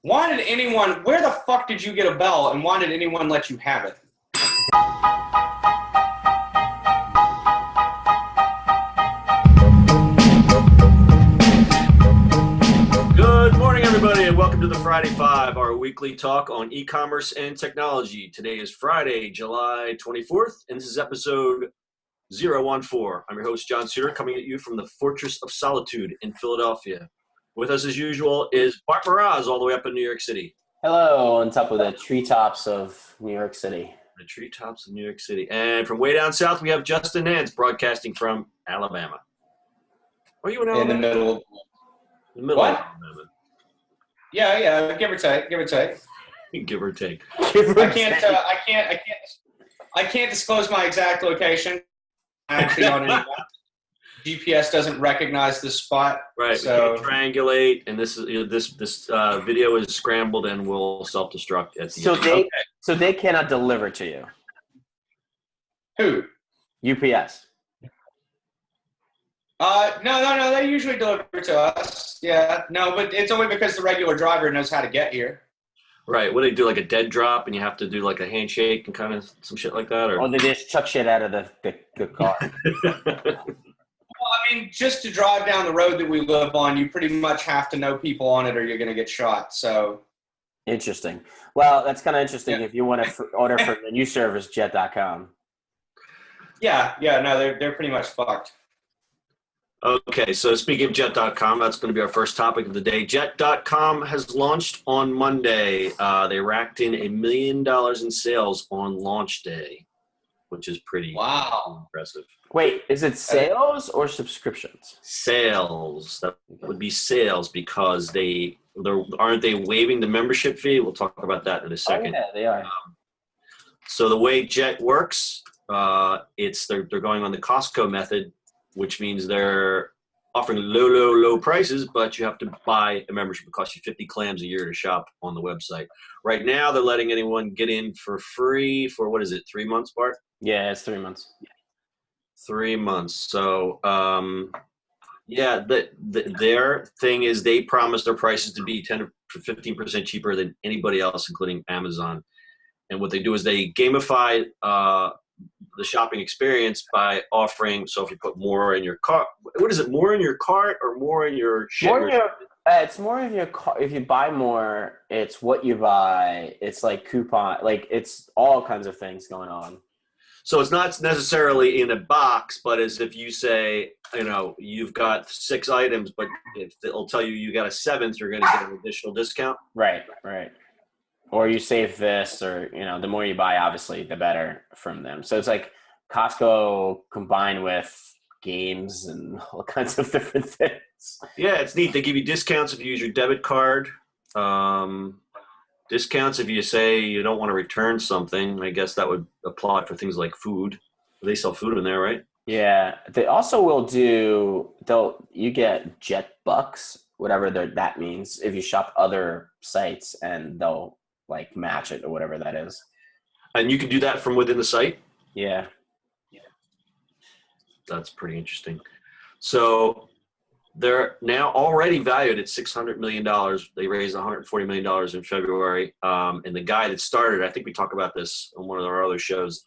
Where the fuck did you get a bell, and why did anyone let you have it? Good morning, everybody, and welcome to the Friday Five, our weekly talk on e-commerce and technology. Today is Friday, July 24th, and this is episode 014. I'm your host, John Suder, coming at you from the Fortress of Solitude in Philadelphia. With us, as usual, is Bart Mroz, all the way up in New York City. Hello, on top of the treetops of New York City. The treetops of New York City. And from way down south, we have Justin Nance, broadcasting from Alabama. Are you in Alabama? In the middle. In the middle What? of Alabama. Yeah, give or take. Give or take. I can't disclose my exact location. I actually on any GPS doesn't recognize this spot. Right. So We can triangulate, and this video is scrambled and will self-destruct at the end. So they cannot deliver to you. who? UPS. No. They usually deliver to us. Yeah. No, but it's only because the regular driver knows how to get here. Right. What do they do, like a dead drop, and you have to do like a handshake and kind of some shit like that? Or they just chuck shit out of the car. Well, I mean, just to drive down the road that we live on, you pretty much have to know people on it or you're going to get shot. So Interesting. Well, that's kind of interesting Yeah. if you want to order from the new service, jet.com. yeah, no, they're pretty much fucked. Okay, so speaking of Jet.com, that's going to be our first topic of the day. Jet.com has launched on Monday. They racked in $1 million in sales on launch day, which is pretty impressive. Wait, is it sales or subscriptions? Sales. That would be sales because aren't they waiving the membership fee? We'll talk about that in a second. Oh, yeah, they are. So the way Jet works, they're going on the Costco method, which means they're offering low prices, but you have to buy a membership. It costs you 50 clams a year to shop on the website. Right now, they're letting anyone get in for free for, 3 months, Bart? Yeah, it's 3 months. 3 months. So, their thing is they promise their prices to be 10 to 15% cheaper than anybody else, including Amazon. And what they do is they gamify the shopping experience by offering. So if you put more in your cart, what is it? More in your cart or more in your shit? It's more in your car. If you buy more, it's what you buy. It's like coupon, like it's all kinds of things going on. So it's not necessarily in a box, but as if you say, you've got 6 items, but if it'll tell you got a 7th, you're going to get an additional discount. Right. Or you save this, or, the more you buy, obviously, the better from them. So it's like Costco combined with games and all kinds of different things. Yeah, it's neat. They give you discounts if you use your debit card. Discounts if you say you don't want to return something. I guess that would apply for things like food. They sell food in there, right? Yeah. They also will you get Jet Bucks, whatever that means, if you shop other sites, and they'll like match it or whatever that is. And you can do that from within the site? Yeah. That's pretty interesting. So they're now already valued at $600 million. They raised $140 million in February. And the guy that started, I think we talked about this on one of our other shows,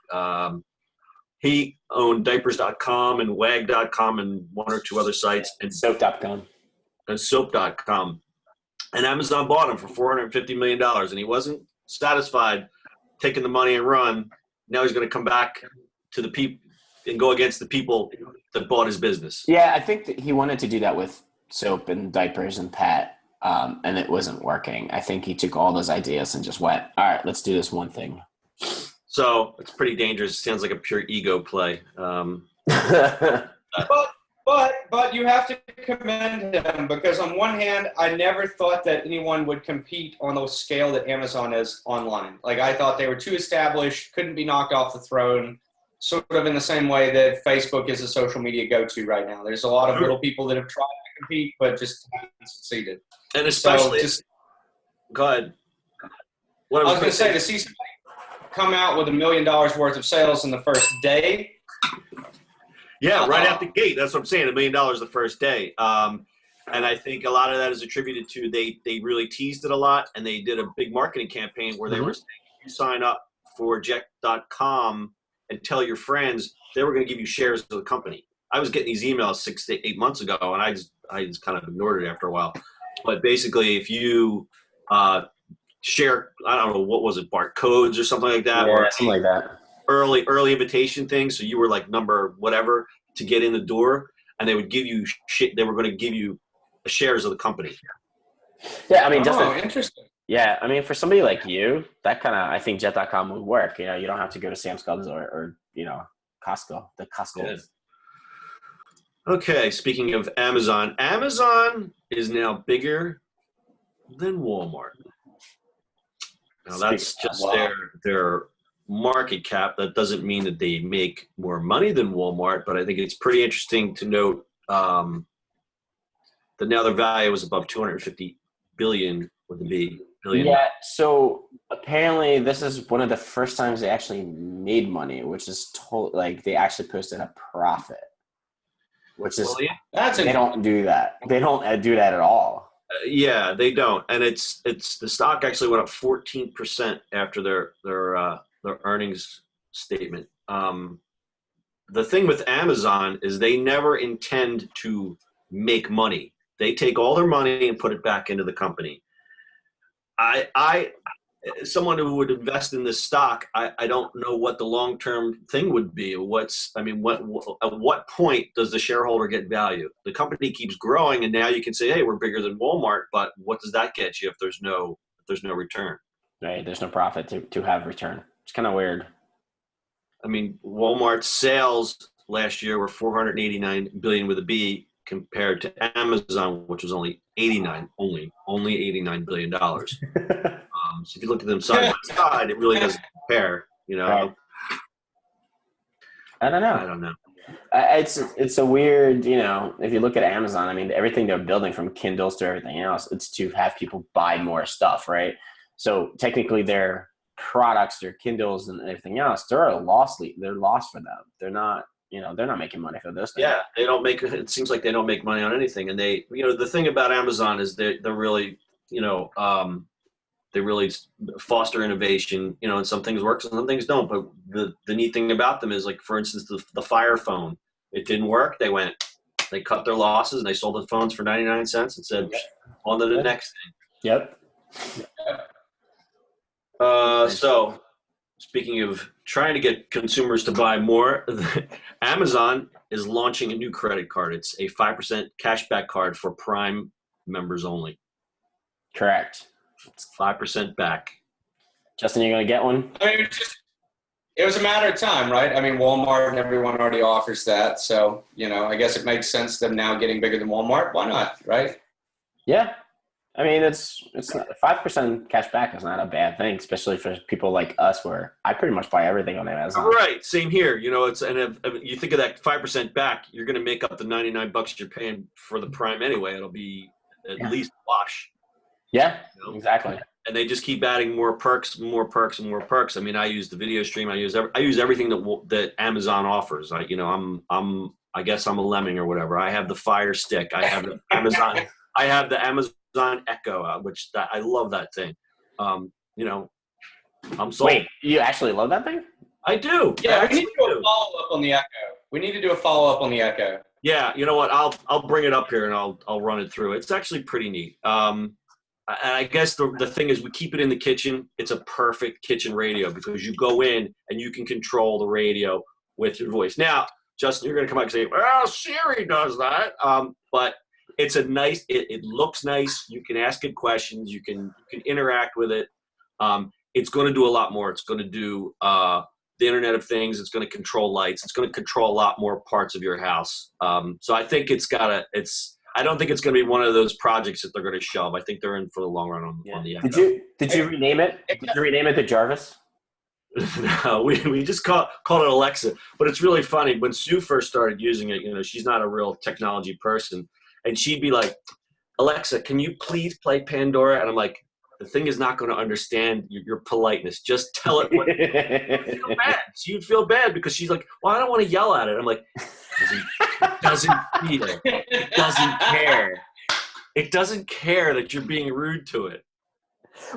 he owned diapers.com and wag.com and 1 or 2 other sites. And soap.com. And soap.com. And Amazon bought him for $450 million, and he wasn't satisfied taking the money and run. Now he's going to come back to the people and go against the people that bought his business. Yeah, I think that he wanted to do that with soap and diapers and pet, and it wasn't working. I think he took all those ideas and just went, all right, let's do this one thing. So it's pretty dangerous. It sounds like a pure ego play. But you have to commend him, because on one hand, I never thought that anyone would compete on the scale that Amazon is online. Like, I thought they were too established, couldn't be knocked off the throne, sort of in the same way that Facebook is a social media go-to right now. There's a lot of little people that have tried to compete, but just haven't succeeded. And especially, go ahead. I was going to say, to see somebody come out with $1 million worth of sales in the first day. Yeah, right out the gate. That's what I'm saying. $1 million the first day. And I think a lot of that is attributed to they really teased it a lot, and they did a big marketing campaign where they were saying, if you sign up for Jet.com and tell your friends, they were going to give you shares of the company. I was getting these emails 6 to 8 months ago, and I just kind of ignored it after a while. But basically, if you share, I don't know, what was it, Bart codes or something like that, or something like that. Early invitation thing. So you were like number whatever to get in the door, and they would give you shit. They were going to give you shares of the company. Yeah, I mean, interesting. Yeah, I mean, for somebody like you, that kind of, I think Jet.com would work. You know, you don't have to go to Sam's Clubs or Costco. The Costco. Yeah. Okay, speaking of Amazon, Amazon is now bigger than Walmart. Now that's just their market cap. That doesn't mean that they make more money than Walmart, but I think it's pretty interesting to note that now their value is above 250 billion with a B. Billion. Yeah, so apparently this is one of the first times they actually made money, which is like they actually posted a profit, which is they don't do that. They don't do that at all. Yeah, they don't, and it's the stock actually went up 14% after their earnings statement. The thing with Amazon is they never intend to make money. They take all their money and put it back into the company. I someone who would invest in this stock, I don't know what the long-term thing would be. At what point does the shareholder get value? The company keeps growing, and now you can say, hey, we're bigger than Walmart, but what does that get you if there's no return? Right, there's no profit to have return. It's kind of weird. I mean, Walmart's sales last year were 489 billion with a B, compared to Amazon, which was only $89 billion. So if you look at them side by side, it really doesn't compare. Right. I don't know. It's a weird, if you look at Amazon, I mean, everything they're building from Kindles to everything else, it's to have people buy more stuff, right? So technically their products, their Kindles and everything else, they're lost for them. They're not making money for this thing. Yeah, they don't make. It seems like they don't make money on anything. And they, the thing about Amazon is they're really, they really foster innovation. And some things work, and some things don't. But the neat thing about them is, like, for instance, the Fire phone. It didn't work. They cut their losses and they sold the phones for 99 cents and said, on to the next thing. Yep. So, speaking of trying to get consumers to buy more, Amazon is launching a new credit card. It's a 5% cashback card for Prime members only. Correct. It's 5% back. Justin, you going to get one? I mean, it was a matter of time, right? I mean, Walmart and everyone already offers that. So, I guess it makes sense them now getting bigger than Walmart. Why not, right? Yeah. I mean, it's not, 5% cash back is not a bad thing, especially for people like us, where I pretty much buy everything on Amazon. Right, same here. If you think of that 5% back, you're going to make up the $99 you're paying for the Prime anyway. It'll be at least a wash. Yeah, exactly. And they just keep adding more perks, more perks, and more perks. I mean, I use the video stream. I use everything that Amazon offers. I guess I'm a lemming or whatever. I have the Fire Stick. I have the Amazon. I have the Amazon Echo, which I love that thing. I'm sold. Wait, you actually love that thing? I do. Yeah, we need to do a follow-up on the Echo. Yeah, you know what? I'll bring it up here and I'll run it through. It's actually pretty neat. I guess the thing is, we keep it in the kitchen. It's a perfect kitchen radio because you go in and you can control the radio with your voice. Now, Justin, you're going to come out and say, well, Siri does that. But it's it looks nice. You can ask it questions. You can interact with it. It's going to do a lot more. It's going to do the Internet of Things. It's going to control lights. It's going to control a lot more parts of your house. So I think I don't think it's going to be one of those projects that they're going to shelve. I think they're in for the long run on the Echo. Did you rename it? Did you rename it to Jarvis? No, we just called it Alexa. But it's really funny. When Sue first started using it, she's not a real technology person. And she'd be like, Alexa, can you please play Pandora? And I'm like, the thing is not going to understand your politeness. Just tell it what you'd feel bad. She'd feel bad because she's like, well, I don't want to yell at it. I'm like, doesn't feel. It doesn't care. It doesn't care that you're being rude to it.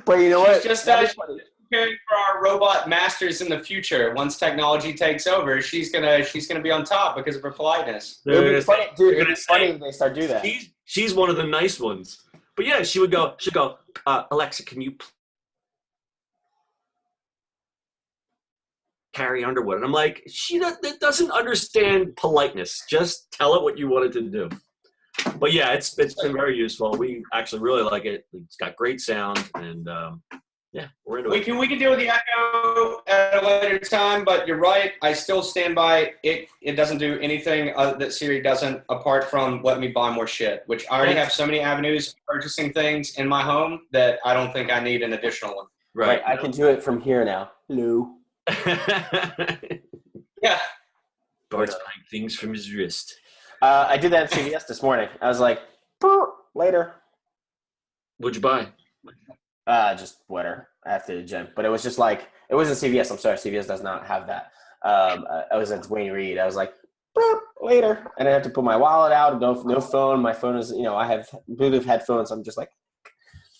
But you know what? She's just preparing for our robot masters in the future. Once technology takes over, she's gonna be on top because of her politeness. It would be funny, dude. It'd be funny if they start doing that. She's one of the nice ones. But yeah, she'd go, Alexa, can you carry Underwood? And I'm like, that doesn't understand politeness. Just tell it what you wanted to do. But yeah, it's been very useful. We actually really like it. It's got great sound, and yeah, we're into it. We can deal with the echo at a later time, but you're right. I still stand by it. It doesn't do anything that Siri doesn't, apart from let me buy more shit, which I already have so many avenues of purchasing things in my home that I don't think I need an additional one. Right. I can do it from here now. Hello. Yeah. Bart's buying things from his wrist. I did that at CVS this morning. I was like, later. What'd you buy? Just water after the gym. But it was just like, it wasn't CVS. I'm sorry. CVS does not have that. I was at Wayne Reed. I was like, later. And I have to put my wallet out. No phone. My phone is, I have Bluetooth headphones. I'm just like.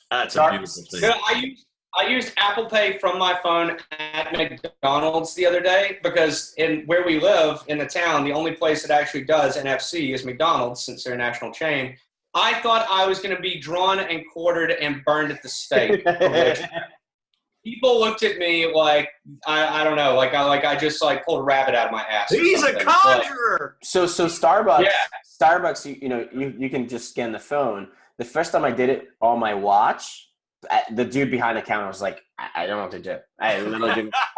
That's a beautiful thing. Yeah, I used Apple Pay from my phone at McDonald's the other day because in where we live in the town, the only place that actually does NFC is McDonald's since they're a national chain. I thought I was going to be drawn and quartered and burned at the stake. People looked at me like I don't know, like I just like pulled a rabbit out of my ass. He's a conjurer. So Starbucks, you can just scan the phone. The first time I did it on my watch, the dude behind the counter was like, I don't know what to do. I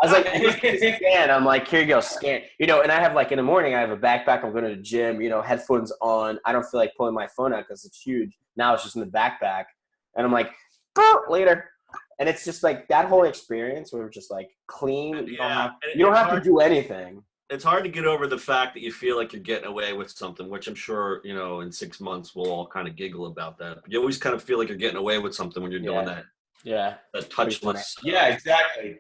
was like, scan. I'm like, here you go, scan. And I have like in the morning, I have a backpack. I'm going to the gym, headphones on. I don't feel like pulling my phone out because it's huge. Now it's just in the backpack. And I'm like, later. And it's just like that whole experience where we're just like clean. You don't have to do anything. It's hard to get over the fact that you feel like you're getting away with something, which I'm sure, in 6 months we'll all kind of giggle about that. But you always kind of feel like you're getting away with something when you're doing that. Yeah. That touchless. Yeah, exactly.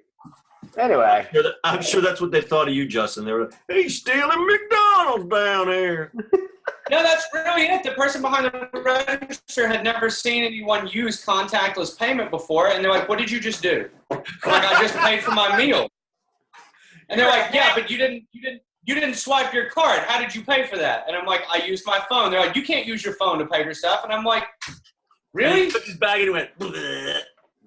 Anyway. I'm sure that's what they thought of you, Justin. They were like, hey, stealing McDonald's down here. No, that's really it. The person behind the register had never seen anyone use contactless payment before. And they're like, what did you just do? I'm like, I just paid for my meal. And they're like, yeah, but you didn't swipe your card. How did you pay for that? And I'm like, I used my phone. They're like, you can't use your phone to pay for stuff. And I'm like, really? And he took his bag and he went, bleh,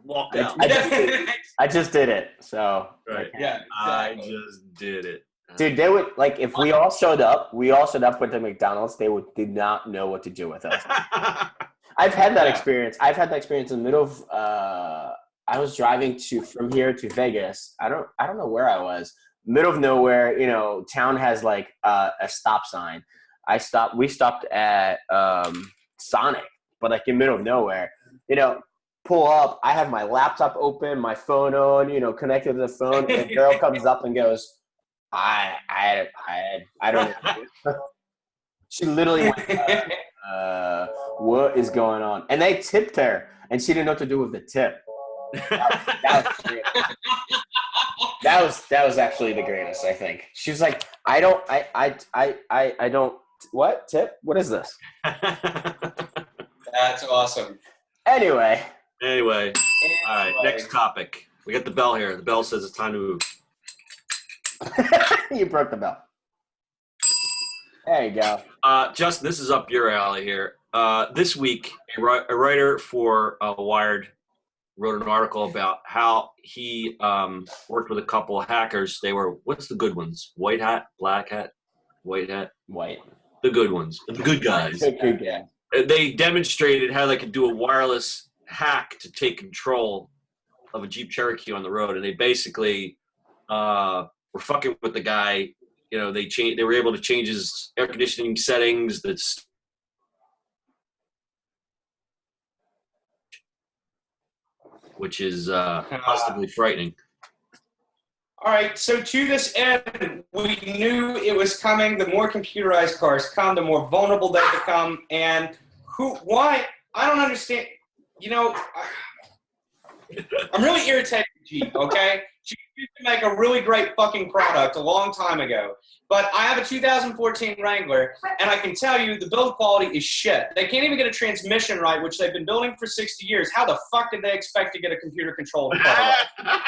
walked out. I just did it. So right. Yeah, exactly. I just did it. Dude, they would like if we all showed up with the McDonald's, did not know what to do with us. I've had that experience. I've had that experience in the middle of I was driving from here to Vegas. I don't know where I was. Middle of nowhere, town has like a stop sign. We stopped at Sonic, but like in middle of nowhere. Pull up, I have my laptop open, my phone on, connected to the phone, and a girl comes up and goes, I don't know. She literally went, what is going on? And they tipped her, and she didn't know what to do with the tip. That was actually the greatest, I think. She was like, I don't what? Tip? What is this? That's awesome. Anyway. All right, next topic. We got the bell here. The bell says it's time to move. You broke the bell. There you go. Justin, this is up your alley here. This week, a writer for Wired wrote an article about how he worked with a couple of hackers. They were, what's the good ones? White hat, black hat, white hat? White. The good ones. The good guys. Good guy. They demonstrated how they could do a wireless hack to take control of a Jeep Cherokee on the road. And they basically were fucking with the guy. They were able to change his air conditioning settings. Which is positively frightening. All right, so to this end, we knew it was coming. The more computerized cars come, the more vulnerable they become. And why? I don't understand. I'm really irritated with Jeep, okay? Jeep used to make a really great fucking product a long time ago. But I have a 2014 Wrangler, and I can tell you the build quality is shit. They can't even get a transmission right, which they've been building for 60 years. How the fuck did they expect to get a computer-controlled car right?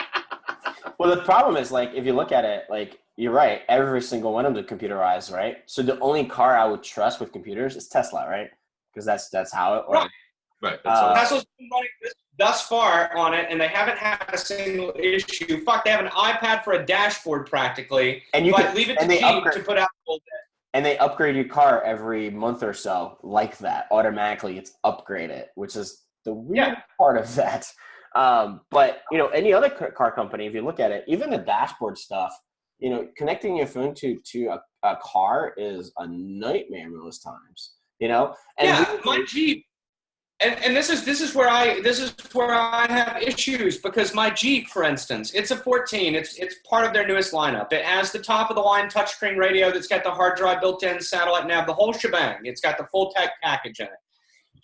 Well, the problem is, like, if you look at it, like, you're right. Every single one of them computerized, right? So the only car I would trust with computers is Tesla, right? Because that's how it works. Right. Tesla's been running this thus far on it, and they haven't had a single issue. Fuck, they have an iPad for a dashboard practically, and you but leave it to Jeep to put out a little bit. And they upgrade your car every month or so like that. Automatically, it's upgraded, which is the weird part of that. But, you know, any other car company, if you look at it, even the dashboard stuff, you know, connecting your phone to a car is a nightmare most times, you know? And my Jeep, and this is where I have issues, because my Jeep, for instance, it's a 14. It's part of their newest lineup. It has the top of the line touchscreen radio that's got the hard drive built in, satellite nav, the whole shebang. It's got the full tech package in it.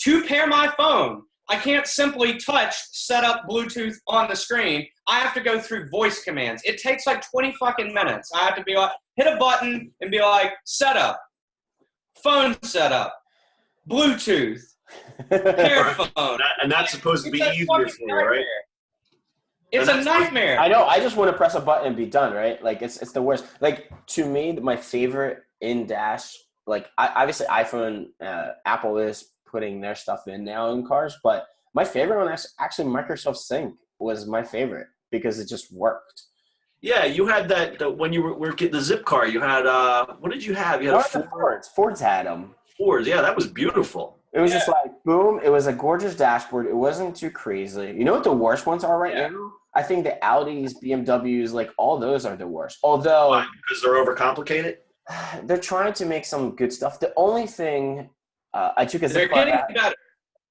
To pair my phone, I can't simply touch, set up Bluetooth on the screen. I have to go through voice commands. It takes like 20 fucking minutes. I have to be like, hit a button and be like, setup, phone setup, Bluetooth, pair phone. And that's supposed to be easier for you, right? It's a nightmare. I know. I just want to press a button and be done, right? Like, it's the worst. Like, to me, my favorite in-dash, like, obviously iPhone, Apple is putting their stuff in now in cars, but my favorite one is actually Microsoft Sync was my favorite because it just worked. Yeah, you had that when you were getting the zip car. You had what did you have? You had Fords. Fords had them. Fords, yeah, that was beautiful. It was just like boom. It was a gorgeous dashboard. It wasn't too crazy. You know what the worst ones are right now? I think the Audis, BMWs, like all those are the worst. Although why? Because they're overcomplicated. They're trying to make some good stuff. The only thing I took a They're getting better.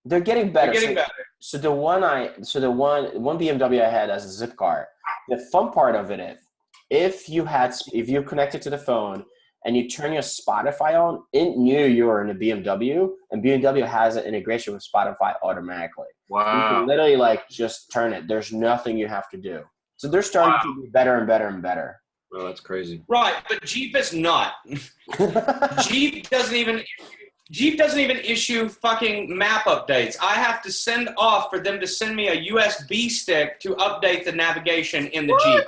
They're getting better. They're getting better. So the one BMW I had as a zip car, the fun part of it is if you connect it to the phone and you turn your Spotify on, it knew you were in a BMW, and BMW has an integration with Spotify automatically. Wow. You can literally like just turn it. There's nothing you have to do. So they're starting to be better and better and better. Oh, that's crazy. Right, but Jeep is not. Jeep doesn't even issue fucking map updates. I have to send off for them to send me a USB stick to update the navigation in the Jeep.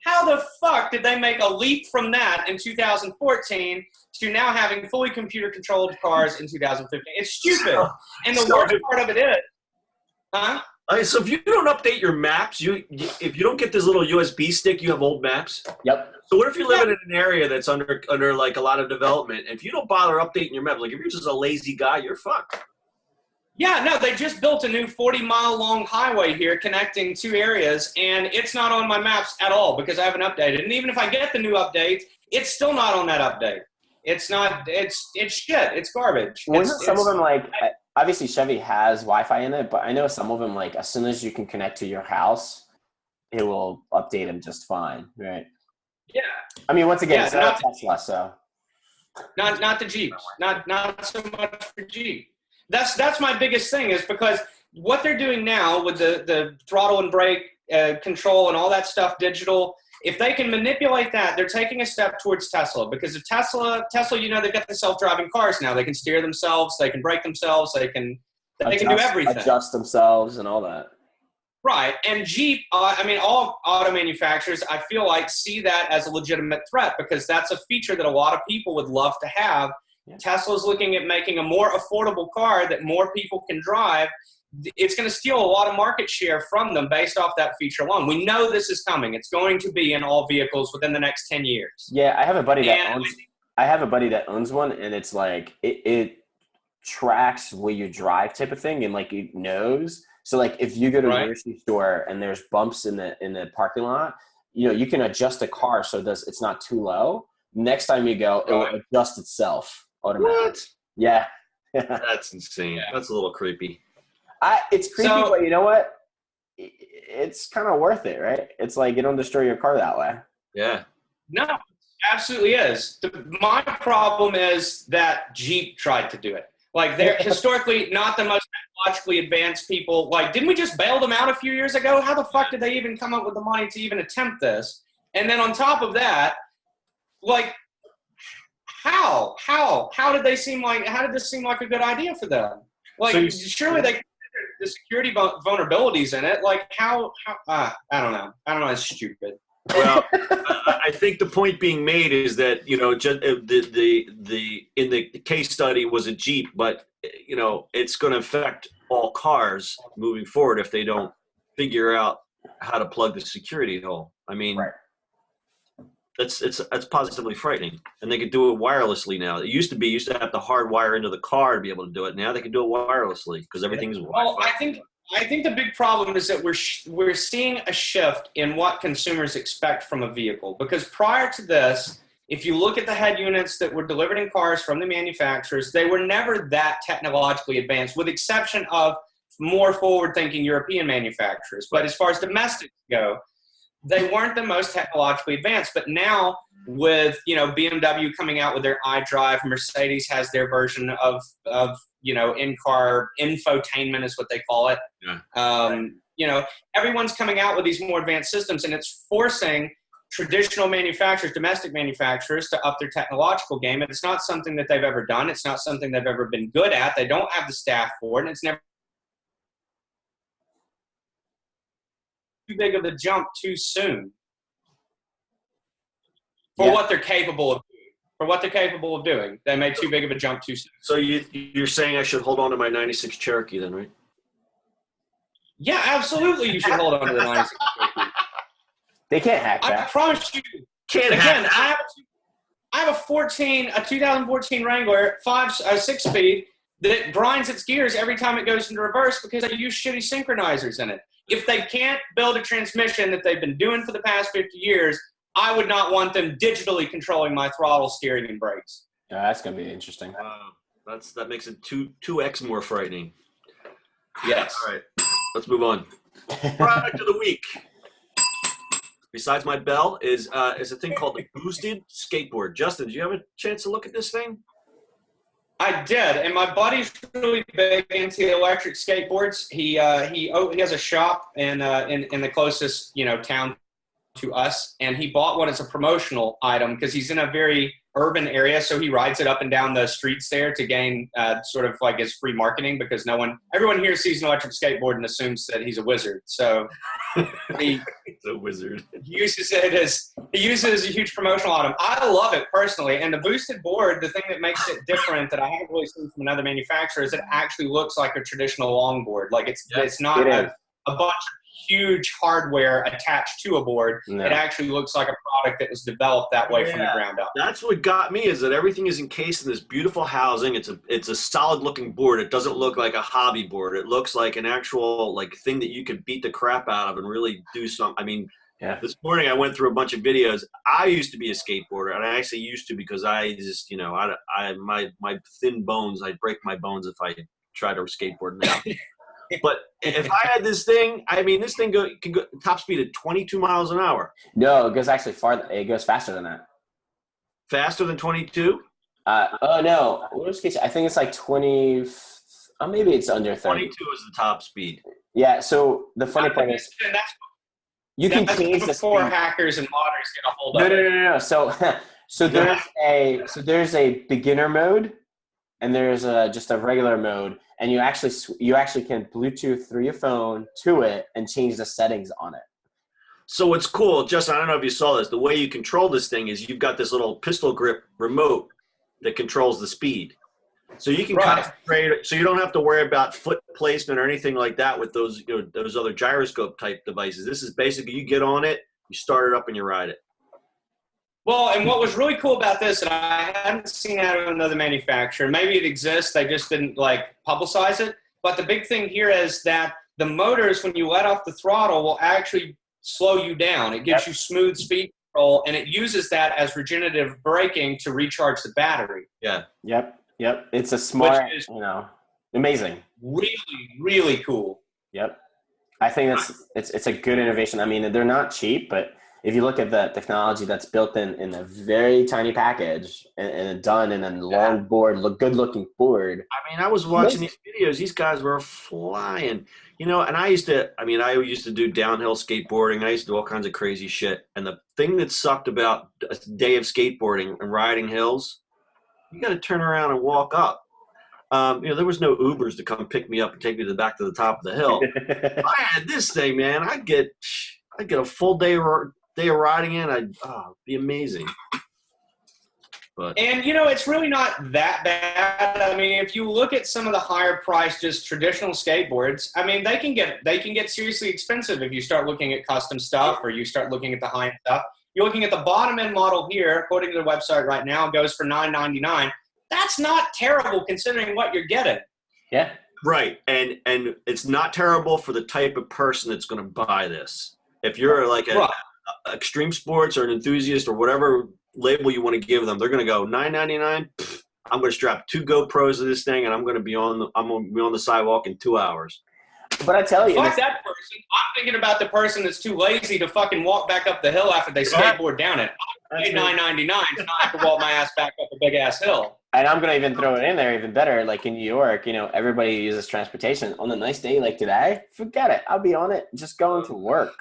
How the fuck did they make a leap from that in 2014 to now having fully computer-controlled cars in 2015? It's stupid. And the worst part of it is, so if you don't update your maps, if you don't get this little USB stick, you have old maps. Yep. So what if you're living in an area that's under like a lot of development? If you don't bother updating your map, like if you're just a lazy guy, you're fucked. Yeah, no, they just built a new 40-mile-long highway here connecting two areas, and it's not on my maps at all because I haven't updated. And even if I get the new update, it's still not on that update. It's not. It's shit. It's garbage. Some of them like obviously Chevy has Wi-Fi in it, but I know some of them like as soon as you can connect to your house, it will update them just fine, right? Yeah. I mean, once again, it's not Tesla, so not the Jeeps. Not so much for Jeep. That's my biggest thing is because what they're doing now with the throttle and brake control and all that stuff digital, if they can manipulate that, they're taking a step towards Tesla. Because if Tesla, you know, they've got the self-driving cars now. They can steer themselves. They can brake themselves. They can do everything. Adjust themselves and all that. Right. And Jeep, I mean, all auto manufacturers, I feel like, see that as a legitimate threat because that's a feature that a lot of people would love to have. Yeah. Tesla's looking at making a more affordable car that more people can drive. It's going to steal a lot of market share from them based off that feature alone. We know this is coming. It's going to be in all vehicles within the next 10 years. Yeah, I have a buddy that owns one, and it's like it tracks where you drive type of thing, and like it knows. So like if you go to a grocery store and there's bumps in the parking lot, you know, you can adjust the car so it's not too low. Next time you go, it will adjust itself automatically. What? Yeah. That's insane. Yeah. That's a little creepy. It's creepy, but you know what? It's kind of worth it, right? It's like you don't destroy your car that way. Yeah. No, absolutely is. My problem is that Jeep tried to do it. Like they're historically not the most technologically advanced people, like, didn't we just bail them out a few years ago? How the fuck did they even come up with the money to even attempt this? And then on top of that, like, how did this seem like a good idea for them? Like, surely they considered the security vulnerabilities in it. Like, I don't know. It's stupid. Well, I think the point being made is that, you know, just the in the case study was a Jeep, but, you know, it's going to affect all cars moving forward if they don't figure out how to plug the security hole. I mean, Right. that's positively frightening. And they could do it wirelessly now. It used to have to hardwire into the car to be able to do it. Now they can do it wirelessly because everything's Wi-Fi. Well, I think the big problem is that we're seeing a shift in what consumers expect from a vehicle. Because prior to this, if you look at the head units that were delivered in cars from the manufacturers, they were never that technologically advanced, with exception of more forward-thinking European manufacturers. But as far as domestics go, they weren't the most technologically advanced. But now, with, you know, BMW coming out with their iDrive, Mercedes has their version of you know, in-car infotainment is what they call it. Yeah. You know, everyone's coming out with these more advanced systems, and it's forcing traditional manufacturers, domestic manufacturers, to up their technological game. And it's not something that they've ever done. It's not something they've ever been good at. They don't have the staff for it, and it's never too big of a jump too soon for what they're capable of. For what they're capable of doing, they made too big of a jump too soon. So you're saying I should hold on to my 96 Cherokee then, right? Yeah, absolutely. You should hold on to the 96 Cherokee. They can't hack I that. promise you. Can't Again, hack I have a 2014 Wrangler, 6-speed that grinds its gears every time it goes into reverse because they use shitty synchronizers in it. If they can't build a transmission that they've been doing for the past 50 years, I would not want them digitally controlling my throttle, steering, and brakes. Yeah, that's gonna be interesting. That makes it 2x more frightening. Yes. All right, let's move on. Product of the week. Besides my bell is a thing called the Boosted Skateboard. Justin, did you have a chance to look at this thing? I did, and my buddy's really big into electric skateboards. He has a shop in the closest, you know, town to us, and he bought one as a promotional item because he's in a very urban area, so he rides it up and down the streets there to gain sort of like his free marketing, because everyone here sees an electric skateboard and assumes that he's a wizard. So he's a wizard. He uses it as a huge promotional item. I love it personally, and the boosted board, the thing that makes it different that I haven't really seen from another manufacturer is it actually looks like a traditional longboard. Like it's not a bunch of huge hardware attached to a board. No. It actually looks like a product that was developed that way from the ground up. That's what got me, is that everything is encased in this beautiful housing. It's a solid looking board. It doesn't look like a hobby board. It looks like an actual like thing that you could beat the crap out of and really do something. I mean, this morning I went through a bunch of videos. I used to be a skateboarder, and I actually used to because I just, you know, my thin bones, I'd break my bones if I tried to skateboard now. But if I had this thing, I mean, this thing can go top speed at 22 miles an hour. No, it goes actually farther. It goes faster than that. Faster than 22? Oh, no. I think it's like 20. Maybe it's under 30. 22 is the top speed. Yeah, so the funny part is you can change the speed. Before hackers and modders get a hold of it. No. So there's a beginner mode, and there's just a regular mode. And you actually can Bluetooth through your phone to it and change the settings on it. So what's cool, Justin, I don't know if you saw this, the way you control this thing is you've got this little pistol grip remote that controls the speed. So you can concentrate, so you don't have to worry about foot placement or anything like that with those, you know, those other gyroscope type devices. This is basically, you get on it, you start it up, and you ride it. Well, and what was really cool about this, and I hadn't seen out of another manufacturer, maybe it exists, they just didn't like publicize it, but the big thing here is that the motors, when you let off the throttle, will actually slow you down. It gives you smooth speed control, and it uses that as regenerative braking to recharge the battery. Yeah. Yep. It's a smart, amazing. Really, really cool. Yep. I think it's a good innovation. I mean, they're not cheap, but if you look at the technology that's built in a very tiny package and done in a long board, good looking board. I mean, I was watching these videos. These guys were flying, and I used to do downhill skateboarding. I used to do all kinds of crazy shit. And the thing that sucked about a day of skateboarding and riding hills, you got to turn around and walk up. There was no Ubers to come pick me up and take me back to the top of the hill. I had this thing, man. I'd get a full day of riding in. It'd be amazing. And it's really not that bad. I mean, if you look at some of the higher priced, just traditional skateboards, I mean, they can get seriously expensive if you start looking at custom stuff or you start looking at the high end stuff. You're looking at the bottom end model here, according to the website right now, goes for $999. That's not terrible considering what you're getting. Yeah. Right. And it's not terrible for the type of person that's going to buy this. If you're like a extreme sports or an enthusiast or whatever label you want to give them, they're going to go $9.99. I'm going to strap 2 GoPros to this thing and I'm going to be on the sidewalk in 2 hours. But I tell you, fuck that person. I'm thinking about the person that's too lazy to fucking walk back up the hill after they skateboard down it. I paid $9.99 to not have to walk my ass back up a big ass hill. And I'm going to even throw it in there even better. Like in New York, everybody uses transportation. On a nice day like today, forget it. I'll be on it just going to work.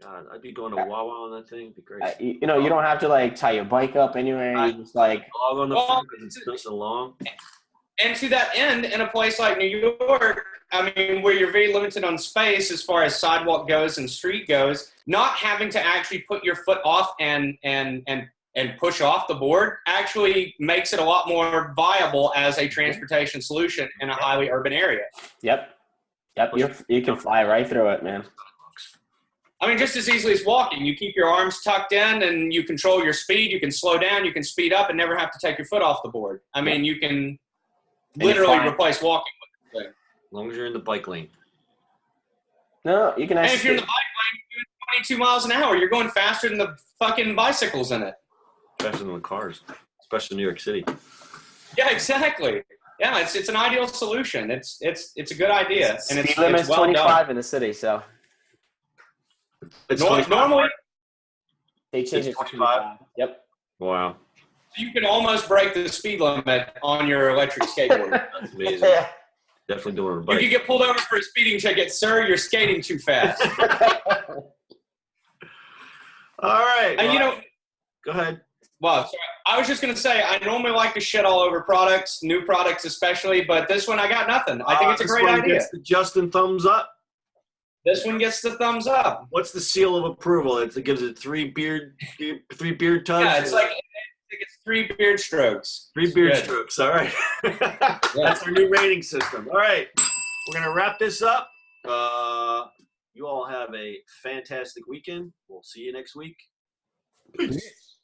God, I'd be going to Wawa on that thing. It'd be great. You don't have to like tie your bike up anywhere. You just like log on the phone because it's nice and long. And to that end, in a place like New York, I mean, where you're very limited on space as far as sidewalk goes and street goes, not having to actually put your foot off and push off the board actually makes it a lot more viable as a transportation solution in a highly urban area. Yep. You can fly right through it, man. I mean, just as easily as walking. You keep your arms tucked in and you control your speed. You can slow down, you can speed up and never have to take your foot off the board. I mean, you can literally replace walking with the thing. As long as you're in the bike lane. No, you can actually. And if you're in the bike lane, you're doing 22 miles an hour. You're going faster than the fucking bicycles in it. Faster than the cars, especially in New York City. Yeah, exactly. Yeah, it's an ideal solution. It's a good idea. And Speed limit's well 25 done. in the city, so. It's Normally, they changed it to 25. Yep. Wow. you can almost break the speed limit on your electric skateboard. That's amazing. Definitely doing it. You could get pulled over for a speeding ticket, sir. You're skating too fast. All right. And go ahead. Well, sorry. I was just going to say, I normally like to shit all over products, new products especially, but this one I got nothing. I think it's a great idea. Gets the Justin thumbs up. This one gets the thumbs up. What's the seal of approval? It gives it three beard tubs. Yeah, it's like it's 3 beard strokes. 3 beard strokes. All right. That's our new rating system. All right. We're going to wrap this up. You all have a fantastic weekend. We'll see you next week. Peace.